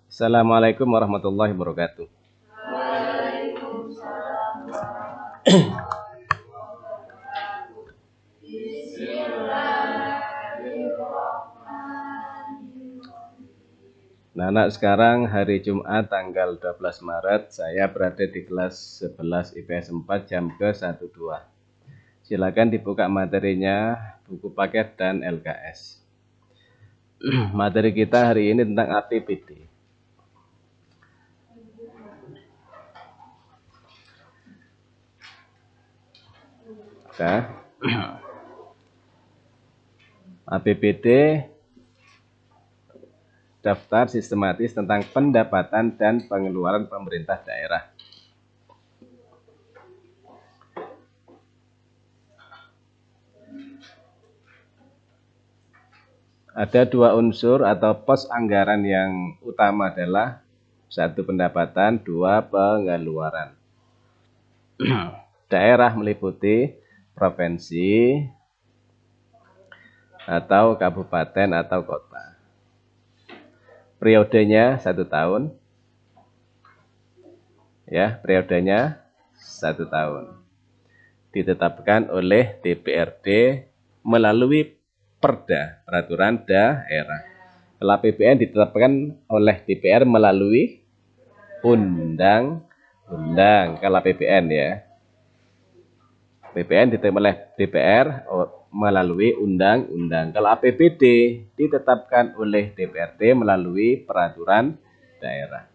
Assalamualaikum warahmatullahi wabarakatuh. Nah, anak, sekarang hari Jumat tanggal 12 Maret, saya berada di kelas 11 IPS 4 jam ke-12. Silakan dibuka materinya, buku paket dan LKS. Materi kita hari ini tentang APBD. Nah, APBD daftar sistematis tentang pendapatan dan pengeluaran pemerintah daerah. Ada dua unsur atau pos anggaran yang utama adalah satu pendapatan, dua pengeluaran. Daerah meliputi provinsi atau kabupaten atau kota. Periodenya 1 tahun. Ya, periodenya 1 tahun. Ditetapkan oleh DPRD melalui Perda, Peraturan Daerah. Kalau APBN ditetapkan oleh DPR melalui undang-undang. Kalau APBN ya. APBN ditetapkan oleh DPR melalui undang-undang. Kalau APBD ditetapkan oleh DPRD melalui peraturan daerah.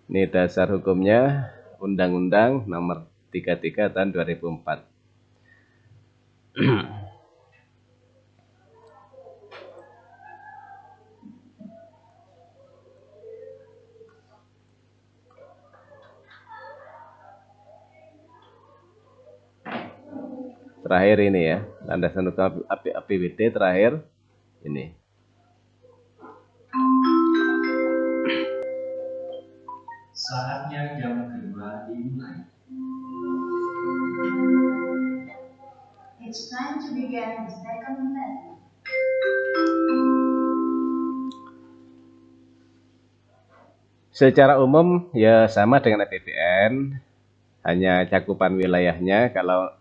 Ini dasar hukumnya Undang-Undang Nomor 33 tahun 2004. Terakhir ini ya, landasan hukum APBD terakhir ini. Saatnya jam kedua dimulai. It's time to begin the second lesson. Secara umum ya sama dengan APBN, hanya cakupan wilayahnya. Kalau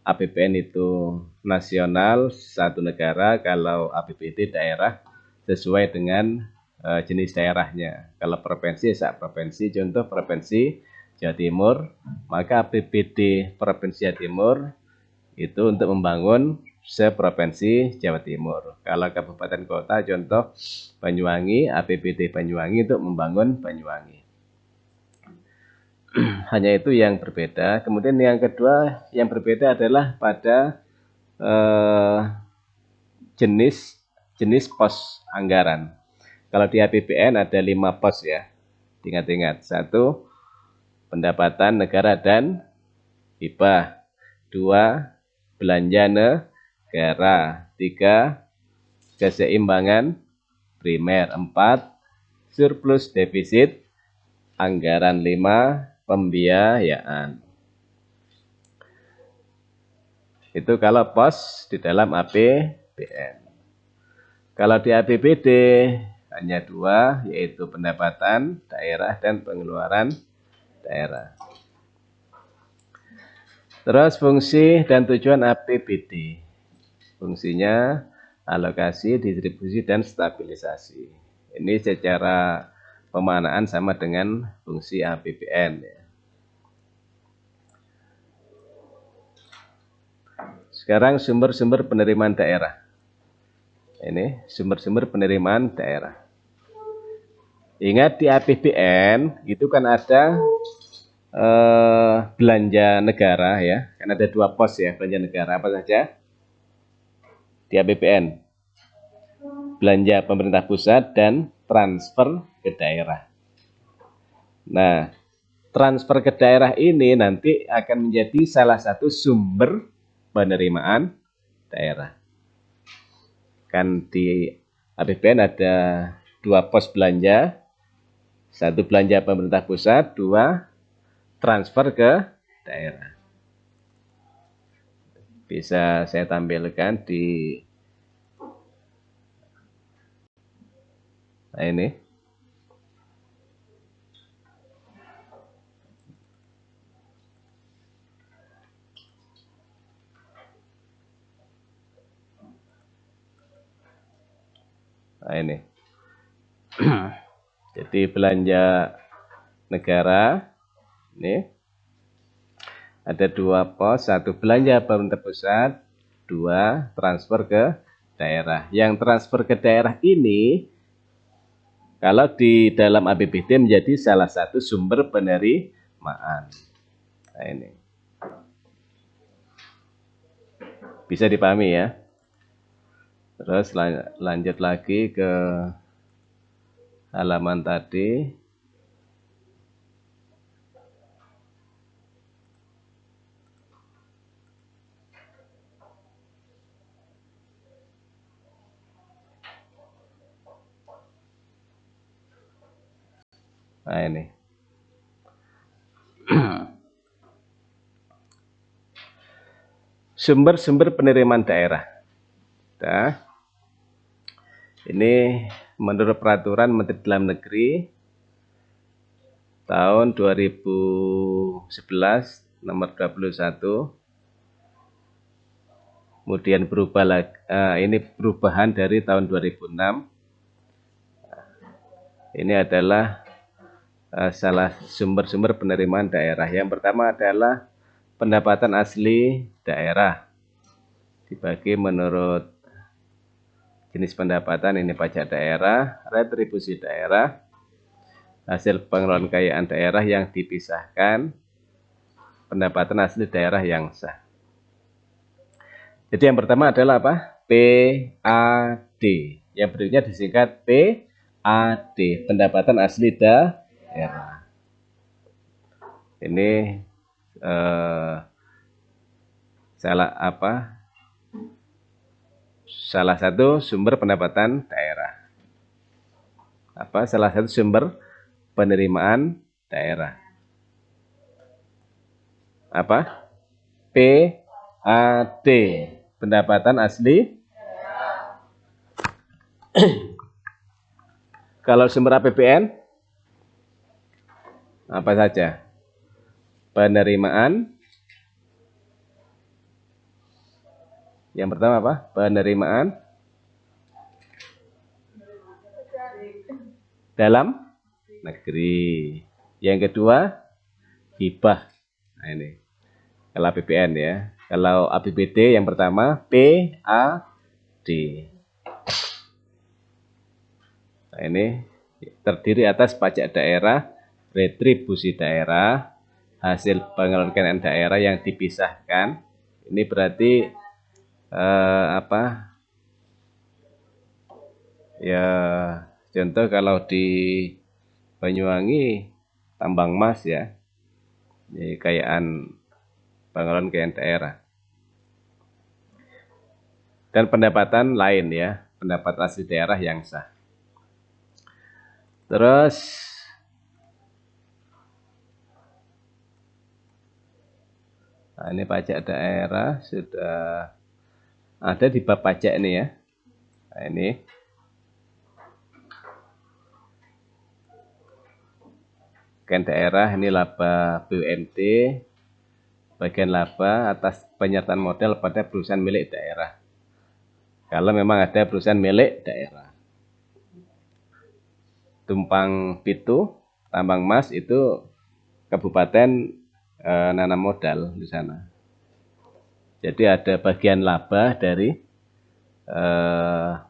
APBN itu nasional satu negara, kalau APBD daerah sesuai dengan jenis daerahnya. Kalau provinsi sak provinsi, contoh provinsi Jawa Timur, maka APBD provinsi Jawa Timur itu untuk membangun seprovinsi Jawa Timur. Kalau kabupaten kota contoh Banyuwangi, APBD Banyuwangi untuk membangun Banyuwangi. Hanya itu yang berbeda. Kemudian yang kedua yang berbeda adalah pada jenis pos anggaran. Kalau di APBN ada 5 pos ya. Ingat-ingat. 1, pendapatan negara dan hibah. 2, belanja negara. 3, keseimbangan primer. 4, surplus defisit anggaran. 5, pembiayaan. Itu kalau pos di dalam APBN. Kalau di APBD hanya 2, yaitu pendapatan daerah dan pengeluaran daerah. Terus fungsi dan tujuan APBD. Fungsinya alokasi, distribusi, dan stabilisasi. Ini secara pemaknaan sama dengan fungsi APBN ya. Sekarang sumber-sumber penerimaan daerah. Ini sumber-sumber penerimaan daerah. Ingat di APBN itu kan ada belanja negara ya. Kan ada 2 pos ya belanja negara. Apa saja? Di APBN. Belanja pemerintah pusat dan transfer ke daerah. Nah, transfer ke daerah ini nanti akan menjadi salah satu sumber penerimaan daerah. Kan di APBN ada 2 pos belanja, 1 belanja pemerintah pusat, 2 transfer ke daerah. Bisa saya tampilkan di Nah, ini. Nah, ini. Jadi belanja negara ini ada 2 pos, 1 belanja pemerintah pusat, 2 transfer ke daerah. Yang transfer ke daerah ini kalau di dalam APBD menjadi salah satu sumber penerimaan. Nah, ini. Bisa dipahami ya. Terus lanjut lagi ke halaman tadi. Nah, ini. Sumber-sumber penerimaan daerah. Nah, ini menurut peraturan Menteri Dalam Negeri tahun 2011 nomor 21. Kemudian berubah lagi, ini perubahan dari tahun 2006. Ini adalah salah sumber-sumber penerimaan daerah. Yang pertama adalah pendapatan asli daerah. Dibagi menurut jenis pendapatan, ini pajak daerah, retribusi daerah, hasil pengelolaan kekayaan daerah yang dipisahkan, pendapatan asli daerah yang sah. Jadi yang pertama adalah apa? PAD. Yang berikutnya disingkat PAD, pendapatan asli daerah. Ini salah satu sumber pendapatan daerah. Salah satu sumber penerimaan daerah. PAD, pendapatan asli. Kalau sumber APBN apa saja? Penerimaan. Yang pertama apa? Penerimaan dalam negeri. Yang kedua, hibah. Nah, ini. Kalau APBN ya. Kalau APBD yang pertama PAD. Nah, ini terdiri atas pajak daerah, retribusi daerah, hasil pengelolaan kekayaan daerah yang dipisahkan. Ini berarti ya, contoh kalau di Banyuwangi tambang emas ya, ini kekayaan pengelolaan kekayaan daerah. Dan pendapatan lain ya, pendapatan asli daerah yang sah. Terus nah, ini pajak daerah sudah ada di bab pajak ini ya. Nah, ini kekayaan daerah, ini laba BUMD, bagian laba atas penyertaan modal pada perusahaan milik daerah. Kalau memang ada perusahaan milik daerah. Tumpang Pitu, tambang emas itu kabupaten nanam modal di sana. Jadi ada bagian laba dari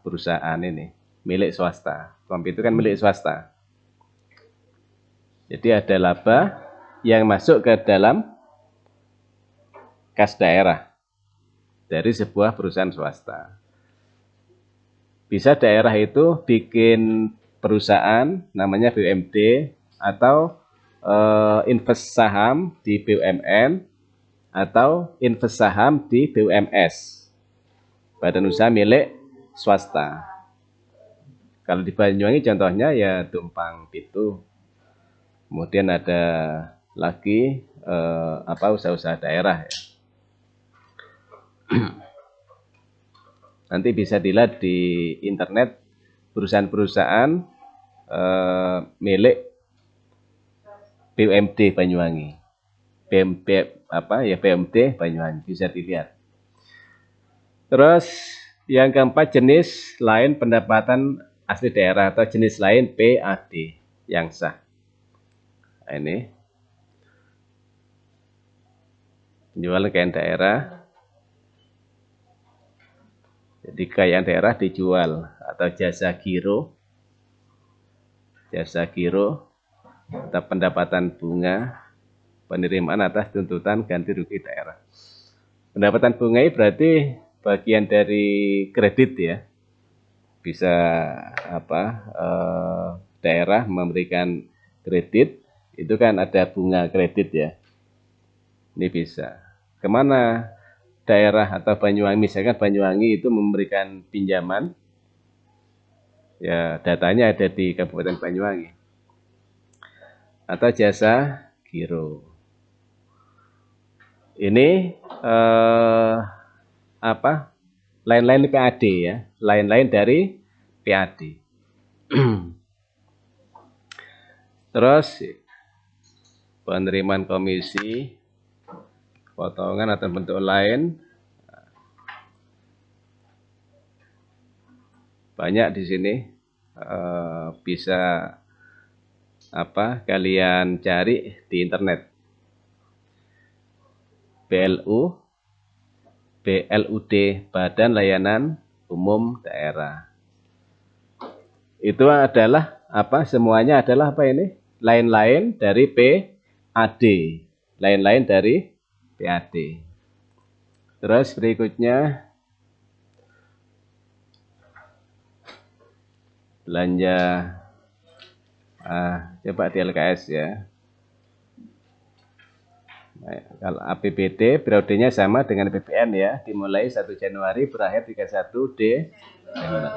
perusahaan ini milik swasta. Tumpang Pitu kan milik swasta. Jadi ada laba yang masuk ke dalam kas daerah dari sebuah perusahaan swasta. Bisa daerah itu bikin perusahaan namanya BUMD atau invest saham di BUMN atau invest saham di BUMS, badan usaha milik swasta. Kalau di Banyuwangi contohnya ya Tumpang Pitu. Kemudian ada lagi usaha-usaha daerah ya. Nanti bisa dilihat di internet perusahaan-perusahaan milik BUMD Banyuwangi. BUMD Banyuwangi bisa dilihat. Terus yang keempat, jenis lain pendapatan asli daerah atau jenis lain PAD yang sah. Nah, ini penjualan kekayaan daerah. Jadi kekayaan daerah dijual atau jasa giro atau pendapatan bunga penerimaan atas tuntutan ganti rugi daerah. Pendapatan bunga ini berarti bagian dari kredit ya. Bisa daerah memberikan kredit, itu kan ada bunga kredit ya. Ini bisa. Kemana daerah atau Banyuwangi, misalkan Banyuwangi itu memberikan pinjaman, ya datanya ada di Kabupaten Banyuwangi. Atau jasa giro. Ini lain-lain PAD ya, lain-lain dari PAD. Terus penerimaan komisi, potongan atau bentuk lain, banyak di sini. Bisa kalian cari di internet. BLUD, Badan Layanan Umum Daerah. Itu adalah semuanya adalah ini? Lain-lain dari PAD. Lain-lain dari PAD. Terus berikutnya belanja coba di LKS ya. Nah, kalau APBD periodenya sama dengan APBN ya, dimulai 1 Januari berakhir 31 Desember.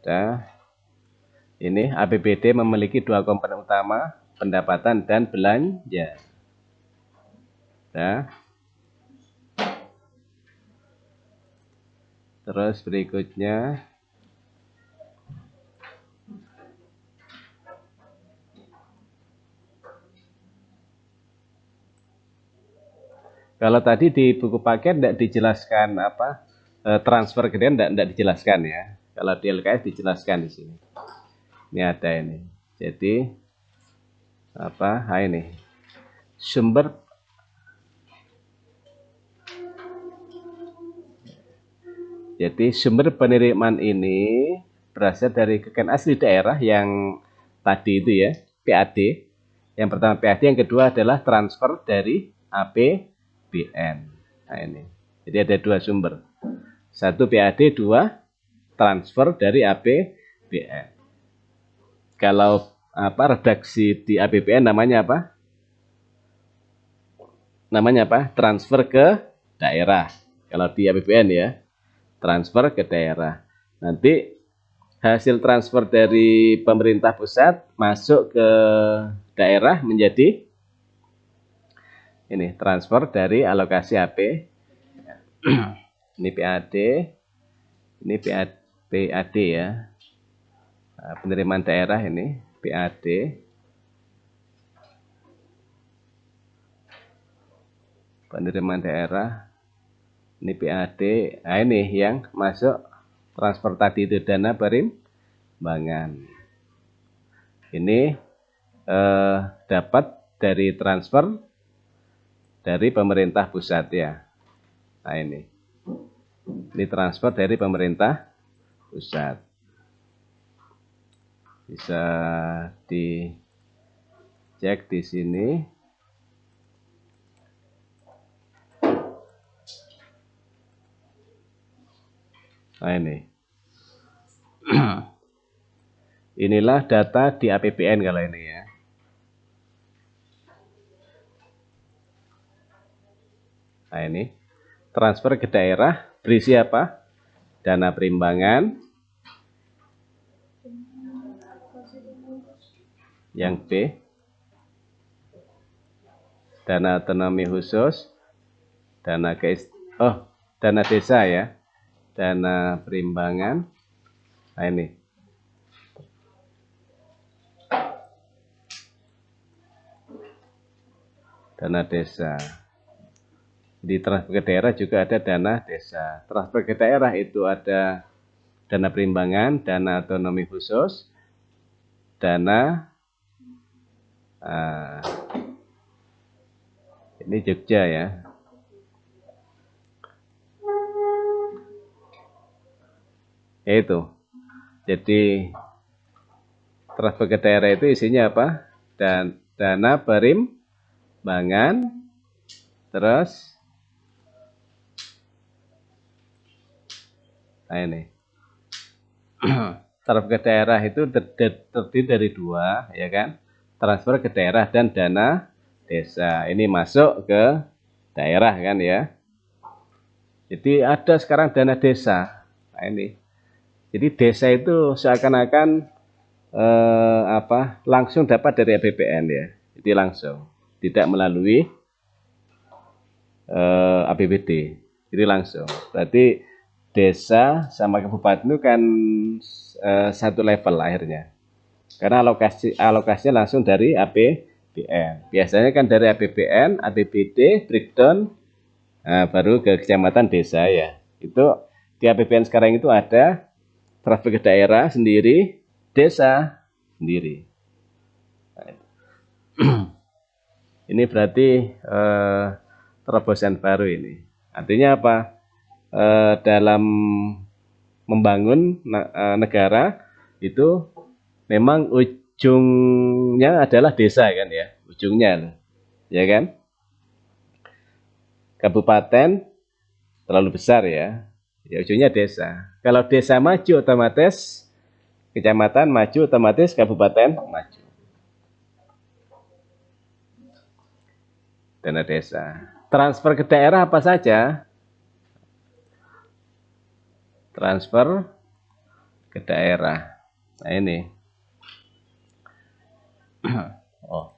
Nah, ini APBD memiliki 2 komponen utama, pendapatan dan belanja. Nah, terus berikutnya kalau tadi di buku paket tidak dijelaskan transfer kemudian tidak dijelaskan ya. Kalau di LKS dijelaskan di sini. Ini ada ini. Jadi ini sumber penerimaan ini berasal dari kekayaan asli daerah yang tadi itu ya, PAD. Yang pertama PAD, yang kedua adalah transfer dari APBN. Nah ini. Jadi ada 2 sumber. 1 PAD, 2 transfer dari APBN. Kalau redaksi di APBN namanya apa? Namanya apa? Transfer ke daerah. Kalau di APBN ya, transfer ke daerah. Nanti hasil transfer dari pemerintah pusat masuk ke daerah menjadi ini transfer dari alokasi AP. Ini PAD, ini PAD ya. Nah, penerimaan daerah ini PAD. Penerimaan daerah ini PAD. Nah, ini yang masuk transfer tadi itu dana perimbangan. Ini dapat dari transfer dari pemerintah pusat ya. Nah ini transfer dari pemerintah pusat. Bisa dicek di sini. Nah ini. Inilah data di APBN kalau ini ya. Nah ini. Transfer ke daerah berisi apa? Dana perimbangan. Yang B, dana otonomi khusus, dana dana desa ya, dana perimbangan. Nah ini dana desa. Di transfer ke daerah juga ada dana desa. Transfer ke daerah itu ada dana perimbangan, dana otonomi khusus, dana ini Jogja ya. Itu. Jadi transfer ke daerah itu isinya apa? Dan dana perimbangan, terus nah ini transfer ke daerah itu terdiri dari dua, ya kan? Transfer ke daerah dan dana desa. Ini masuk ke daerah kan ya. Jadi ada sekarang dana desa. Nah ini. Jadi desa itu seakan-akan langsung dapat dari APBN ya. Jadi langsung, tidak melalui APBD. Jadi langsung. Berarti desa sama kabupaten itu kan satu level akhirnya. Karena alokasinya langsung dari APBN. Biasanya kan dari APBN, APBD, breakdown, baru ke kecamatan desa ya. Itu di APBN sekarang itu ada transfer ke daerah sendiri, desa sendiri. Ini berarti terobosan baru ini. Artinya apa? Dalam membangun negara itu memang ujungnya adalah desa kan ya, ujungnya, ya kan? Kabupaten terlalu besar ya, ya ujungnya desa. Kalau desa maju otomatis kecamatan maju, otomatis kabupaten maju. Dana desa. Transfer ke daerah apa saja? Transfer ke daerah. Nah ini. Oh.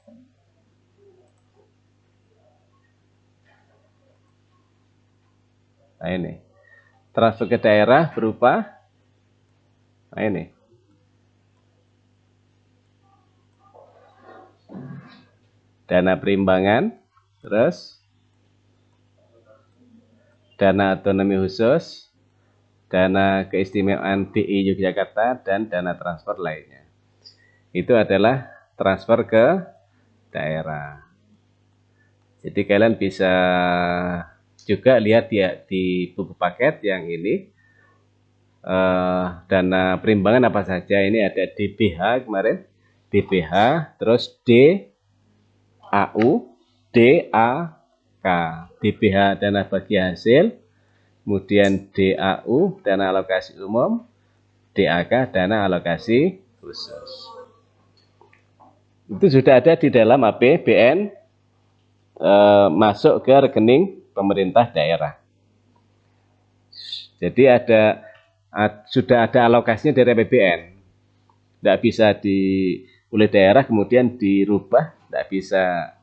Nah ini. Transfer ke daerah berupa nah ini. Dana perimbangan, terus dana otonomi khusus, dana keistimewaan DI Yogyakarta, dan dana transfer lainnya. Itu adalah transfer ke daerah. Jadi kalian bisa juga lihat ya di buku paket yang ini. Dana perimbangan apa saja. Ini ada DBH kemarin. DBH, terus DAU, DAK. DBH dana bagi hasil, kemudian DAU dana alokasi umum, DAK dana alokasi khusus. Itu sudah ada di dalam APBN masuk ke rekening pemerintah daerah. Jadi sudah ada alokasinya dari APBN. Tidak bisa oleh daerah kemudian dirubah, tidak bisa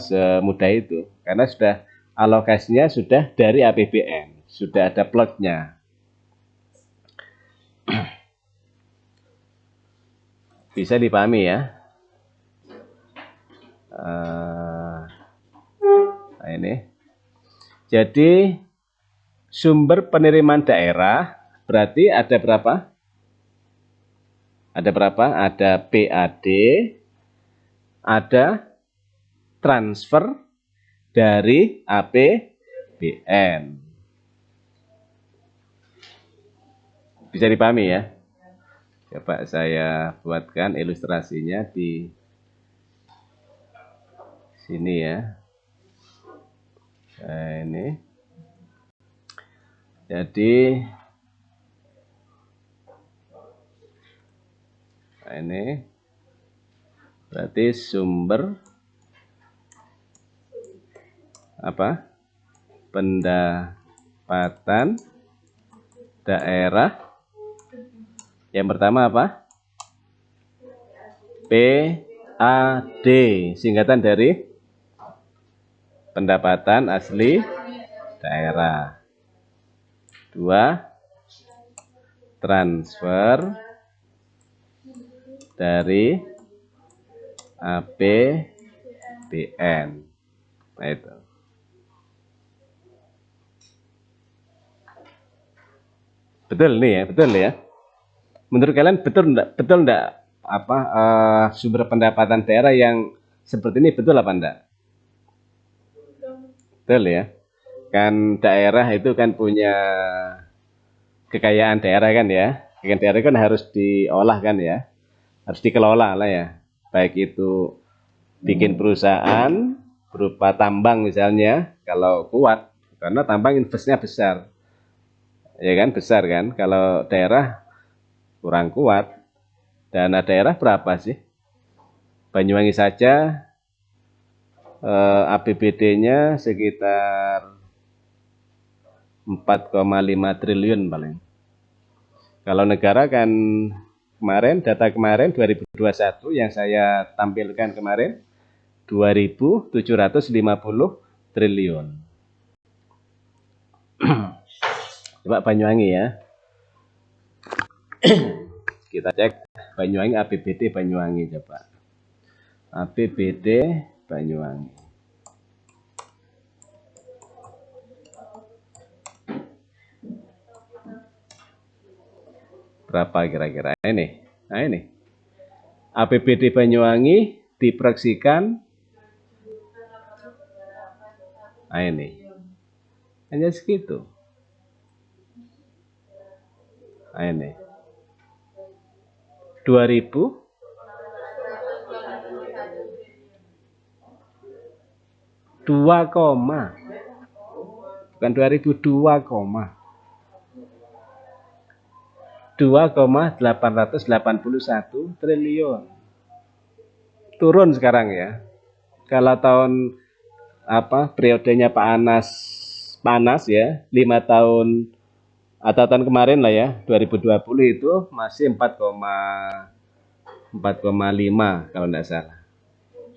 semudah itu. Karena sudah alokasinya sudah dari APBN, sudah ada plotnya. Bisa dipahami ya. Nah ini. Jadi sumber penerimaan daerah berarti ada berapa? Ada berapa? Ada PAD, ada transfer dari APBN. Bisa dipahami ya? Coba saya buatkan ilustrasinya di sini ya. Nah, ini. Jadi nah ini berarti sumber apa? Pendapatan daerah. Yang pertama apa? PAD, singkatan dari pendapatan asli daerah. 2. Transfer dari APBN. APBN. Nah itu. Betul nih ya, betul ya. Menurut kalian betul enggak apa sumber pendapatan daerah yang seperti ini betul apa enggak? Betul ya. Kan daerah itu kan punya kekayaan daerah kan ya. Kekayaan daerah kan harus diolah kan ya. Harus dikelola lah ya. Baik itu bikin perusahaan berupa tambang misalnya, kalau kuat, karena tambang investnya besar. Ya kan, besar kan. Kalau daerah kurang kuat, dana daerah berapa sih? Banyuwangi saja APBD-nya sekitar 4,5 triliun paling. Kalau negara kan kemarin, data kemarin 2021 yang saya tampilkan kemarin 2.750 triliun. Coba Banyuwangi ya. Kita cek Banyuwangi, APBD Banyuwangi coba. APBD Banyuwangi. Berapa kira-kira ini? Nah ini. APBD Banyuwangi diproyeksikan. Nah ini. Hanya segitu. Nah ini. 2000 2, bukan 2000, 2,881 triliun. Turun sekarang ya. Kalau tahun periodenya Pak Anas panas ya, 5 tahun atau tahun kemarin lah ya, 2020 itu masih 4,5 kalau tidak salah.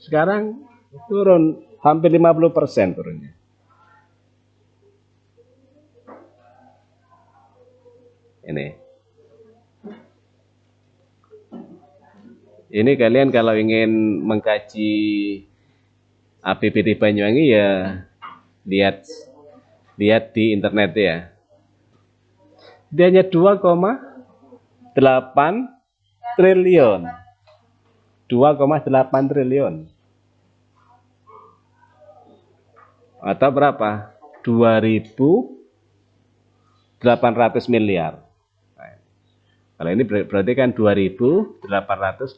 Sekarang turun hampir 50% turunnya. Ini kalian kalau ingin mengkaji APBD Banyuwangi ya lihat di internet ya. Dia hanya 2,8 triliun. 2,8 triliun. Atau berapa? 2.800 miliar. Kalau ini berarti kan 2.881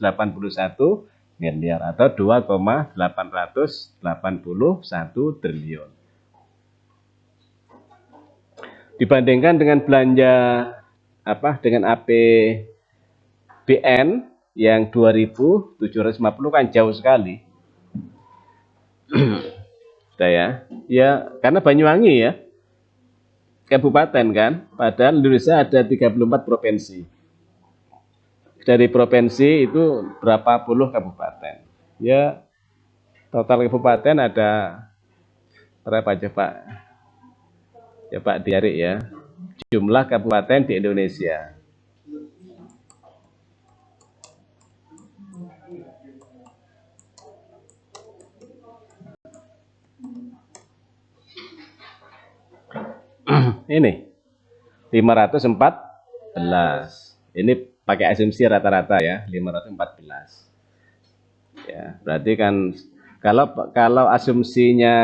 miliar atau 2,881 triliun. Dibandingkan dengan belanja dengan APBN yang 2.750 kan jauh sekali. Sudah ya. Ya, karena Banyuwangi ya. Kabupaten kan, padahal Indonesia ada 34 provinsi. Dari provinsi itu berapa puluh kabupaten. Ya, total kabupaten ada berapa coba? Coba dicari ya. Jumlah kabupaten di Indonesia. Ini 514. Ini pakai asumsi rata-rata ya, 514. Ya, berarti kan kalau asumsinya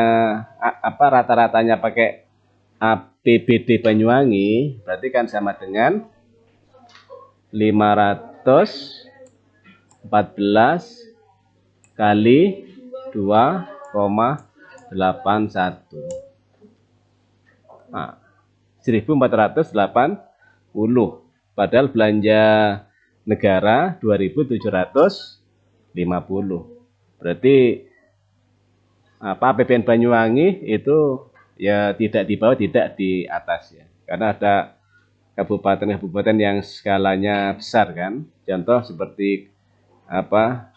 rata-ratanya pakai APBD Banyuwangi, berarti kan sama dengan 514 kali 2,81. Nah, 1.480. Padahal belanja negara 2.750. Berarti APBN Banyuwangi itu ya tidak di bawah, tidak di atas ya. Karena ada kabupaten-kabupaten yang skalanya besar kan. Contoh seperti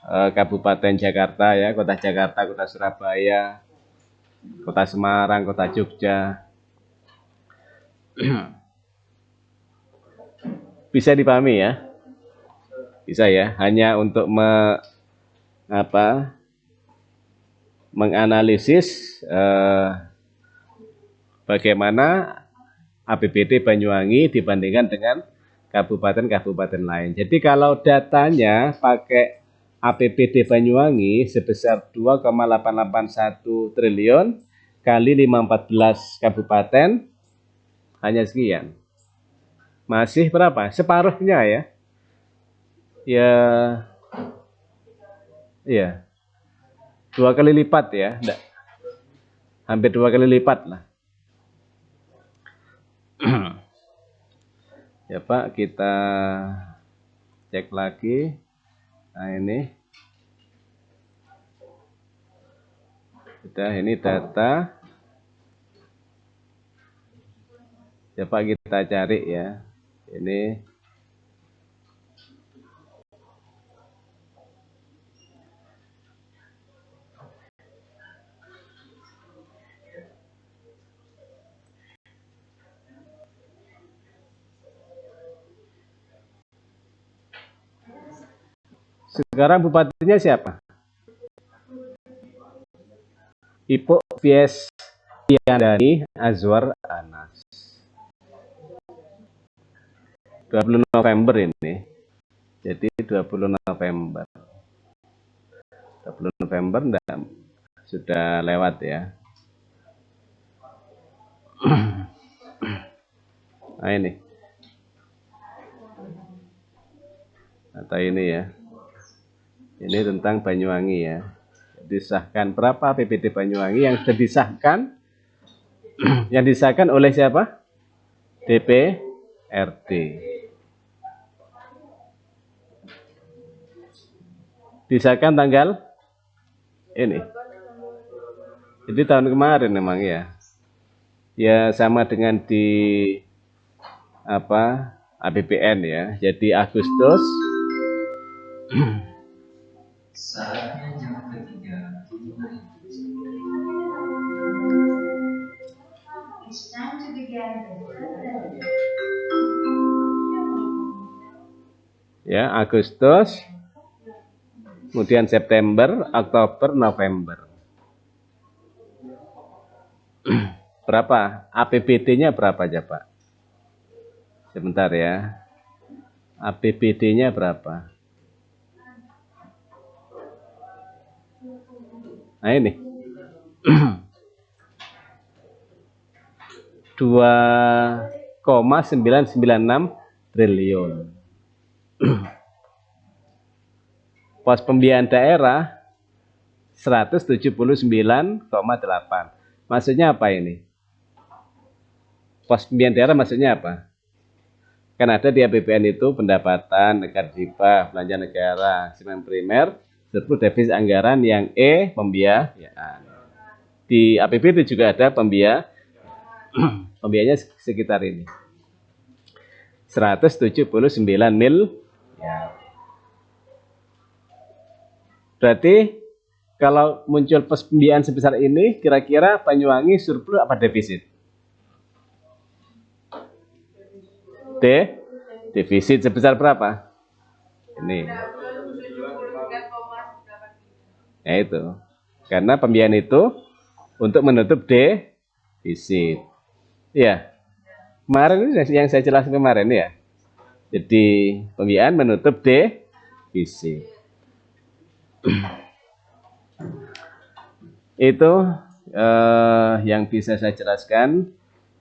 Kabupaten Jakarta ya, Kota Jakarta, Kota Surabaya, Kota Semarang, Kota Jogja. Bisa dipahami ya? Bisa ya, hanya untuk menganalisis bagaimana APBD Banyuwangi dibandingkan dengan kabupaten-kabupaten lain. Jadi kalau datanya pakai APBD Banyuwangi sebesar 2,881 triliun kali 514 kabupaten hanya sekian. Masih berapa? Separuhnya ya. Ya 2 kali lipat ya. Hampir 2 kali lipat lah. Ya Pak, kita cek lagi. Nah ini sudah, ini data. Ya Pak, kita cari ya. Ini sekarang bupatinya siapa? Ipuk Fiesdiani Azwar Anas. 20 November ini. Jadi 20 November. 20 November enggak, sudah lewat ya. Nah ini. Atau ini ya. Ini tentang Banyuwangi ya. Disahkan berapa APBD Banyuwangi yang sudah disahkan? Yang disahkan oleh siapa? DPRD. Disahkan tanggal ini. Jadi tahun kemarin memang ya. Ya sama dengan di APBN ya. Jadi Agustus. Saatnya jam ketiga dimulai. It's time to begin the third lesson. Ya, Agustus. Kemudian September, Oktober, November. Berapa? APBD-nya berapa aja, Pak? Sebentar ya. APBD-nya berapa? Nah ini. 2,996 triliun. Pos pembiayaan daerah 179,8. Maksudnya apa ini? Pos pembiayaan daerah maksudnya apa? Kan ada di APBN itu pendapatan, negara hibah, belanja negara, simpanan primer, surplus defisit anggaran yang pembiayaan. Di APBD juga ada pembiayaannya sekitar ini. 179 miliar. Berarti kalau muncul pos pembiayaan sebesar ini, kira-kira Banyuwangi surplus apa defisit? Defisit sebesar berapa? Ini. Ya itu. Karena pembiayaan itu untuk menutup defisit. Ya. Kemarin yang saya jelaskan kemarin ya. Jadi pembiayaan menutup defisit. Itu yang bisa saya jelaskan.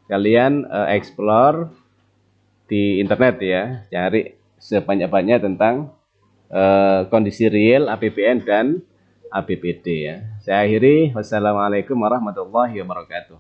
Kalian explore di internet ya, cari sebanyak-banyaknya tentang kondisi real APBN dan APBD ya. Saya akhiri, wassalamualaikum warahmatullahi wabarakatuh.